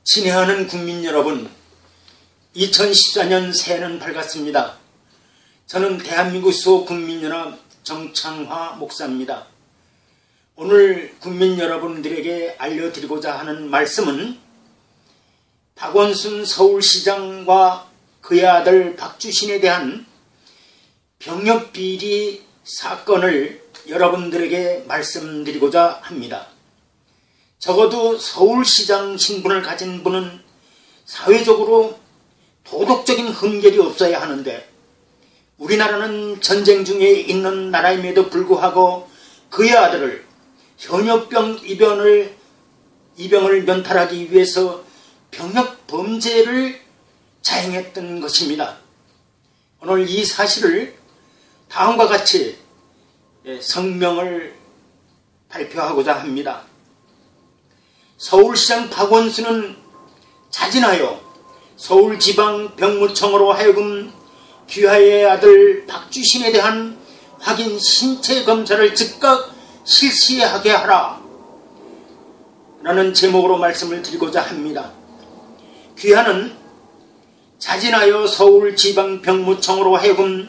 친애하는 국민 여러분, 2014년 새해는 밝았습니다. 저는 대한민국 수호 국민연합 정창화 목사입니다. 오늘 국민 여러분들에게 알려드리고자 하는 말씀은 박원순 서울시장과 그의 아들 박주신에 대한 병역비리 사건을 여러분들에게 말씀드리고자 합니다. 적어도 서울시장 신분을 가진 분은 사회적으로 도덕적인 흠결이 없어야 하는데, 우리나라는 전쟁 중에 있는 나라임에도 불구하고 그의 아들을 현역병 입영을 면탈하기 위해서 병역 범죄를 자행했던 것입니다. 오늘 이 사실을 다음과 같이 성명을 발표하고자 합니다. 서울시장 박원순은 자진하여 서울지방병무청으로 하여금 귀하의 아들 박주신에 대한 확인 신체 검사를 즉각 실시하게 하라 라는 제목으로 말씀을 드리고자 합니다. 귀하는 자진하여 서울지방병무청으로 하여금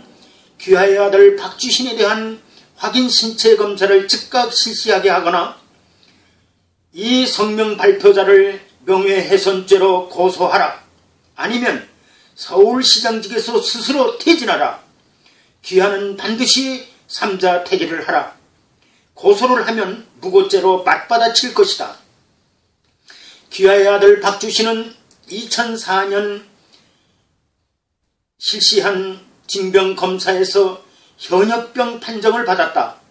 귀하의 아들 박주신에 대한 확인 신체 검사를 즉각 실시하게 하거나 이 성명 발표자를 명예훼손죄로 고소하라, 아니면 서울시장직에서 스스로 퇴진하라. 귀하는 반드시 삼자 퇴계를 하라. 고소를 하면 무고죄로 맞받아칠 것이다. 귀하의 아들 박주신은 2004년 실시한 징병검사에서 현역병 판정을 받았다.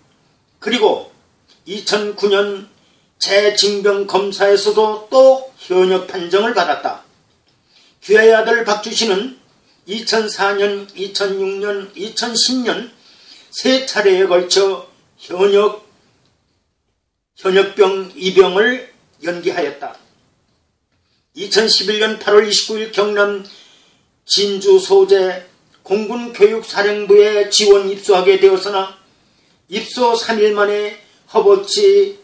그리고 2009년 재징병검사에서도 또 현역 판정을 받았다. 귀하의 아들 박주신은 2004년, 2006년, 2010년 세 차례에 걸쳐 현역병 입영을 연기하였다. 2011년 8월 29일 경남 진주 소재 공군교육사령부에 지원 입소하게 되었으나 입소 3일 만에 허벅지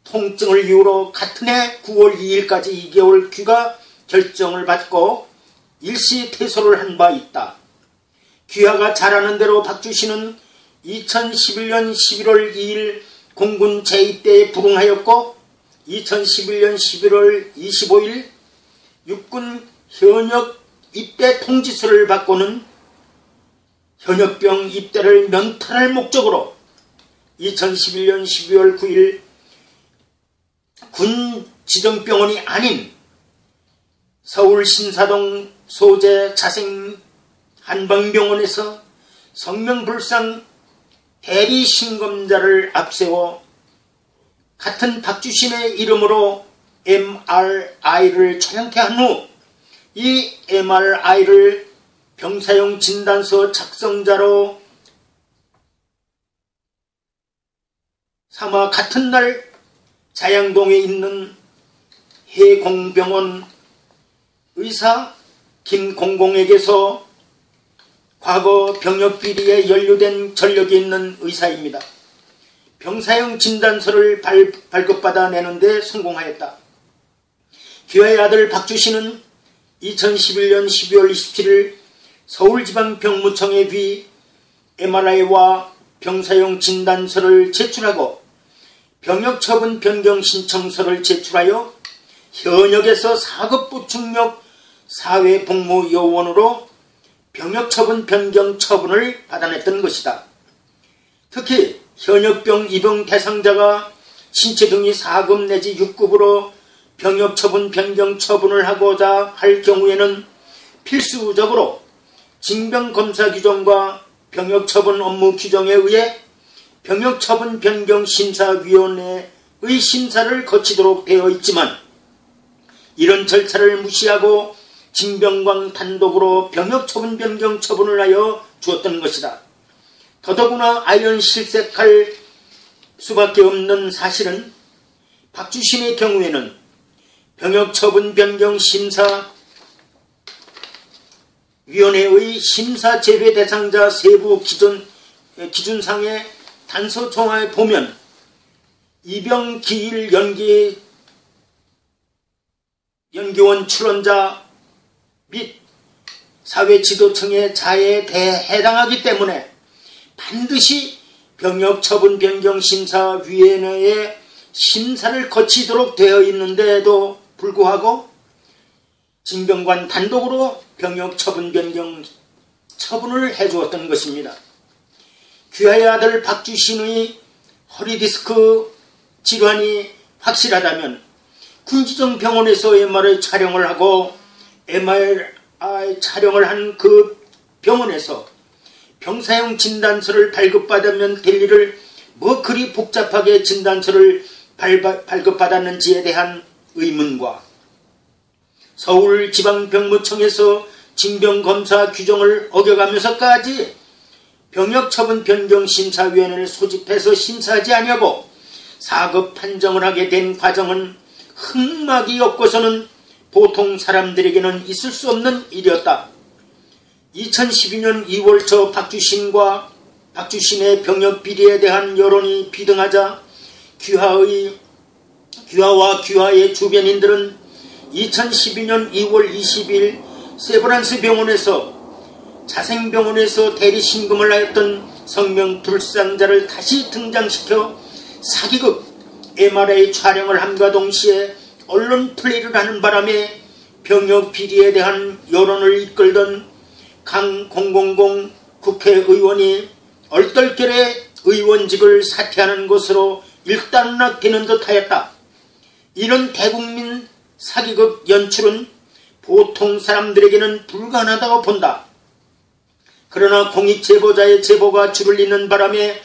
통증을 이유로 같은 해 9월 2일까지 2개월 귀가 결정을 받고 일시 퇴소를 한 바 있다. 귀하가 잘하는 대로 박주신은 2011년 11월 2일 공군 재입대에 불응하였고 2011년 11월 25일 육군 현역 입대 통지서를 받고는 현역병 입대를 면탈할 목적으로 2011년 12월 9일 군 지정병원이 아닌 서울 신사동 소재 자생 한방병원에서 성명불상 대리 신검자를 앞세워 같은 박주신의 이름으로 MRI를 촬영케 한 후 이 MRI를 병사용 진단서 작성자로 삼아 같은 날 자양동에 있는 해공병원 의사 김공공에게서 과거 병역비리에 연루된 전력이 있는 의사입니다. 병사용 진단서를 발급받아 내는데 성공하였다. 귀하의 아들 박주신은 2011년 12월 27일 서울지방병무청에 위 MRI와 병사용 진단서를 제출하고 병역처분 변경 신청서를 제출하여 현역에서 4급 보충력 사회복무요원으로 병역처분 변경 처분을 받아냈던 것이다. 특히 현역병 입영 대상자가 신체 등이 4급 내지 6급으로 병역처분 변경 처분을 하고자 할 경우에는 필수적으로 징병검사 규정과 병역처분 업무 규정에 의해 병역처분 변경 심사위원회의 심사를 거치도록 되어 있지만 이런 절차를 무시하고 징병관 단독으로 병역처분 변경 처분을 하여 주었던 것이다. 더더구나 아연실색할 수밖에 없는 사실은 박주신의 경우에는 병역처분 변경 심사위원회의 심사 제외 대상자 세부 기준상의 단서조항에 보면 입영 기일 연기 연기원 출원자 및 사회지도층의 자해에 해당하기 때문에 반드시 병역처분변경심사위원회의 심사를 거치도록 되어 있는데도 불구하고 징병관 단독으로 병역처분변경 처분을 해주었던 것입니다. 귀하의 아들 박주신의 허리디스크 질환이 확실하다면 군지정 병원에서 MRI 촬영을 하고 MRI 촬영을 한 그 병원에서 병사용 진단서를 발급받으면 될 일을 뭐 그리 복잡하게 진단서를 발급받았는지에 대한 의문과 서울지방병무청에서 징병검사 규정을 어겨가면서까지 병역처분변경심사위원회를 소집해서 심사하지 아니하고 4급 판정을 하게 된 과정은 흑막이 없고서는 보통 사람들에게는 있을 수 없는 일이었다. 2012년 2월 초 박주신의 병역 비리에 대한 여론이 비등하자 귀하와 귀하의 주변인들은 2012년 2월 20일 세브란스 병원에서 자생병원에서 대리신금을 하였던 성명불상자를 다시 등장시켜 사기극 MRI 촬영을 함과 동시에 언론 플레이를 하는 바람에 병역 비리에 대한 여론을 이끌던 강 000 국회의원이 얼떨결에 의원직을 사퇴하는 것으로 일단락되는 듯 하였다. 이런 대국민 사기극 연출은 보통 사람들에게는 불가능하다고 본다. 그러나 공익제보자의 제보가 줄을 잇는 바람에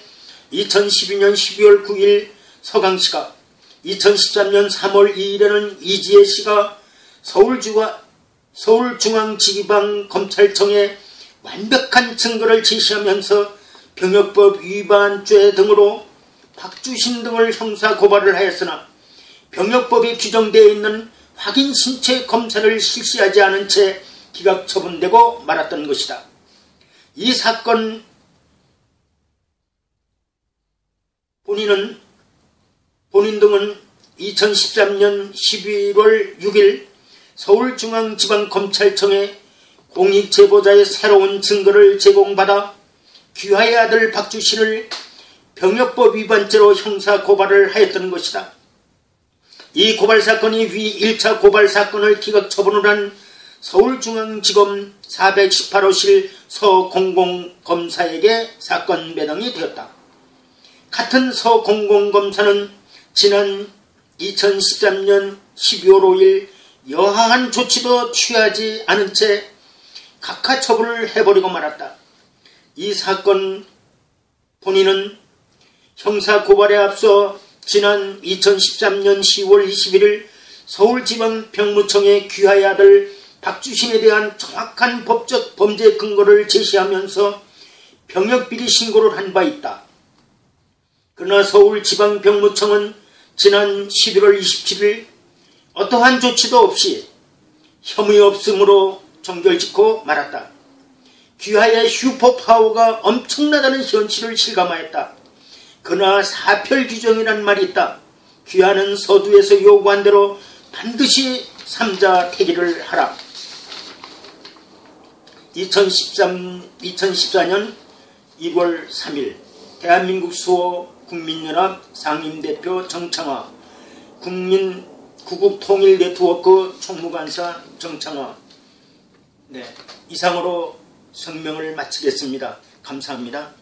2012년 12월 9일 서강씨가 2013년 3월 2일에는 이지혜씨가 서울중앙지방검찰청에 완벽한 증거를 제시하면서 병역법 위반죄 등으로 박주신 등을 형사고발을 하였으나 병역법에 규정되어 있는 확인 신체 검사를 실시하지 않은 채 기각 처분되고 말았던 것이다. 이 사건 본인 등은 2013년 11월 6일 서울중앙지방검찰청에 공익제보자의 새로운 증거를 제공받아 귀하의 아들 박주신을 병역법 위반죄로 형사고발을 하였던 것이다. 이 고발사건이 위 1차 고발사건을 기각처분을 한 서울중앙지검 418호실 서공공검사에게 사건 배당이 되었다. 같은 서공공검사는 지난 2013년 12월 5일 여하한 조치도 취하지 않은 채 각하처분을 해버리고 말았다. 이 사건 본인은 형사고발에 앞서 지난 2013년 10월 21일 서울지방병무청에 귀하의 아들 박주신에 대한 정확한 법적 범죄 근거를 제시하면서 병역비리 신고를 한 바 있다. 그러나 서울지방병무청은 지난 11월 27일 어떠한 조치도 없이 혐의 없음으로 종결짓고 말았다. 귀하의 슈퍼파워가 엄청나다는 현실을 실감하였다. 그러나 사별 규정이란 말이 있다. 귀하는 서두에서 요구한 대로 반드시 3자 퇴기를 하라. 2014년 2월 3일 대한민국 수호 국민연합 상임대표 정창화, 국민구국통일네트워크 총무관사 정창화. 이상으로 성명을 마치겠습니다. 감사합니다.